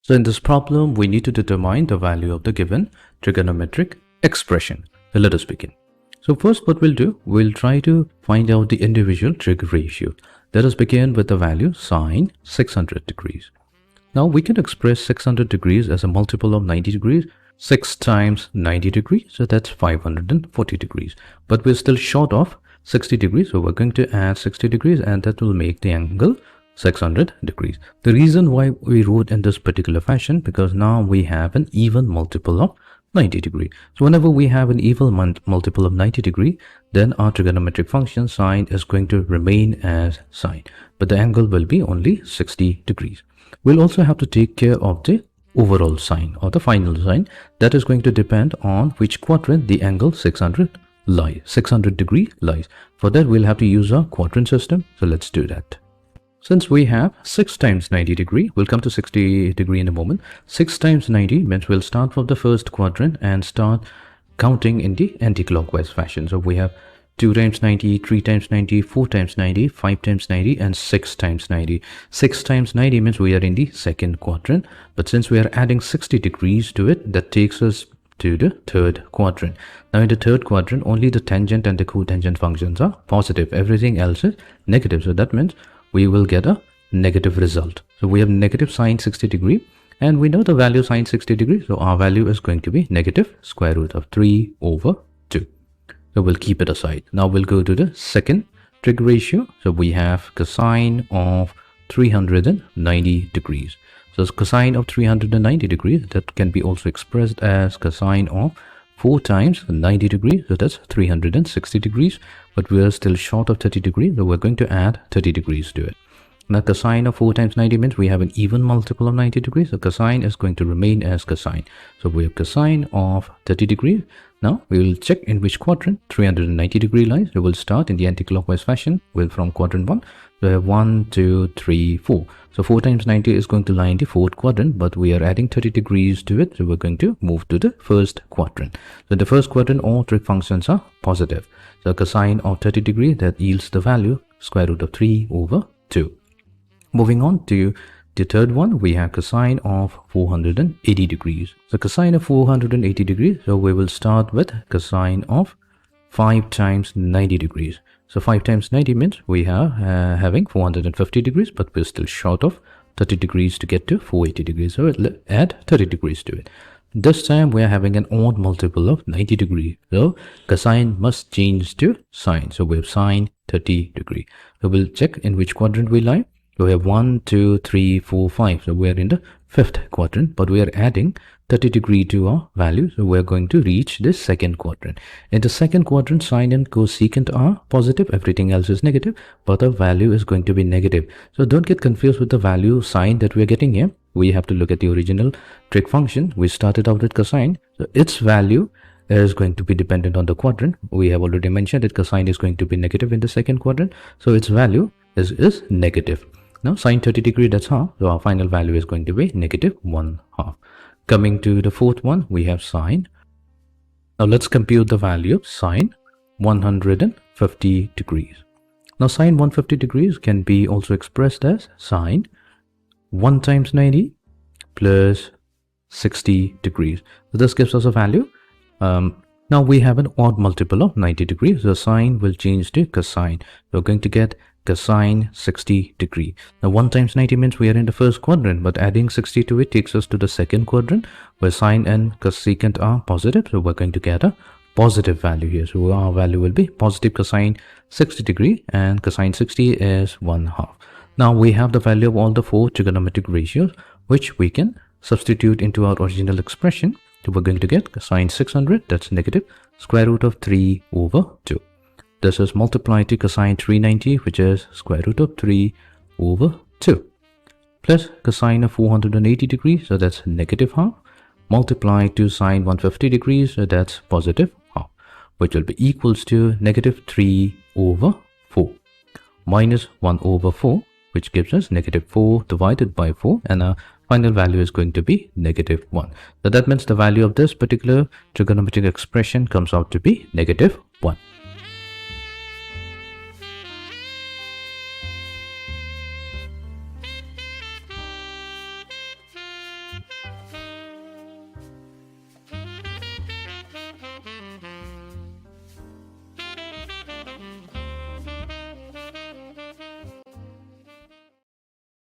So in this problem, we need to determine the value of the given trigonometric expression. So let us begin. So first what we'll do, we'll try to find out the individual trig ratio. Let us begin with the value sine 600 degrees. Now we can express 600 degrees as a multiple of 90 degrees. 6 times 90 degrees, so that's 540 degrees. But we're still short of 60 degrees, so we're going to add 60 degrees and that will make the angle 600 degrees. The reason why we wrote in this particular fashion, because now we have an even multiple of 90 degree. So whenever we have an even multiple of 90 degree, then our trigonometric function sine is going to remain as sine, but the angle will be only 60 degrees. We'll also have to take care of the overall sine or the final sine. That is going to depend on which quadrant the angle 600 degree lies. For that we'll have to use a quadrant system. So let's do that. Since we have 6 times 90 degree, we'll come to 60 degree in a moment. 6 times 90 means we'll start from the first quadrant and start counting in the anti-clockwise fashion. So we have 2 times 90, 3 times 90, 4 times 90, 5 times 90 and 6 times 90. 6 times 90 means we are in the second quadrant, but since we are adding 60 degrees to it, that takes us to the third quadrant. Now in the third quadrant, only the tangent and the cotangent functions are positive. Everything else is negative. So that means we will get a negative result. So we have negative sine 60 degree and we know the value sine 60 degree. So our value is going to be negative square root of 3 over 2. So we'll keep it aside. Now we'll go to the second trig ratio. So we have cosine of 390 degrees. So cosine of 390 degrees, that can be also expressed as cosine of 4 times 90 degrees. So that's 360 degrees, but we are still short of 30 degrees. So we're going to add 30 degrees to it. Now cosine of 4 times 90 means we have an even multiple of 90 degrees. So cosine is going to remain as cosine. So we have cosine of 30 degrees. Now we will check in which quadrant 390 degree lies. So we'll start in the anti-clockwise fashion from quadrant 1. So we have 1, 2, 3, 4. So 4 times 90 is going to lie in the fourth quadrant, but we are adding 30 degrees to it. So we're going to move to the first quadrant. So in the first quadrant, all trig functions are positive. So cosine of 30 degrees, that yields the value square root of 3 over 2. Moving on to the third one, we have cosine of 480 degrees. So cosine of 480 degrees, so we will start with cosine of 5 times 90 degrees. So 5 times 90 means we are having 450 degrees, but we're still short of 30 degrees to get to 480 degrees. So we'll add 30 degrees to it. This time we are having an odd multiple of 90 degrees. So cosine must change to sine. So we have sine 30 degree. So we'll check in which quadrant we lie. So we have 1, 2, 3, 4, 5. So we are in the fifth quadrant, but we are adding 30 degree to our value. So we are going to reach this second quadrant. In the second quadrant, sine and cosecant are positive. Everything else is negative, but the value is going to be negative. So don't get confused with the value sine that we are getting here. We have to look at the original trig function. We started out with cosine. So its value is going to be dependent on the quadrant. We have already mentioned that cosine is going to be negative in the second quadrant. So its value is negative. Now sine 30 degree, that's half. So our final value is going to be negative 1/2. Coming to the fourth one, we have sine. Now let's compute the value of sine 150 degrees. Now sine 150 degrees can be also expressed as sine 1 times 90 plus 60 degrees. So this gives us a value. Now we have an odd multiple of 90 degrees. So sine will change to cosine. We're going to get cosine 60 degree. Now 1 times 90 means we are in the first quadrant, but adding 60 to it takes us to the second quadrant where sine and cosecant are positive. So we're going to get a positive value here. So our value will be positive cosine 60 degree and cosine 60 is 1/2. Now we have the value of all the 4 trigonometric ratios, which we can substitute into our original expression. So we're going to get cosine 600, that's negative square root of 3 over 2. This is multiplied to cosine 390, which is square root of 3 over 2, plus cosine of 480 degrees, so that's negative half, multiplied to sine 150 degrees, so that's positive half, which will be equals to negative 3 over 4 minus 1 over 4, which gives us negative 4 divided by 4, and our final value is going to be negative 1. So that means the value of this particular trigonometric expression comes out to be negative 1.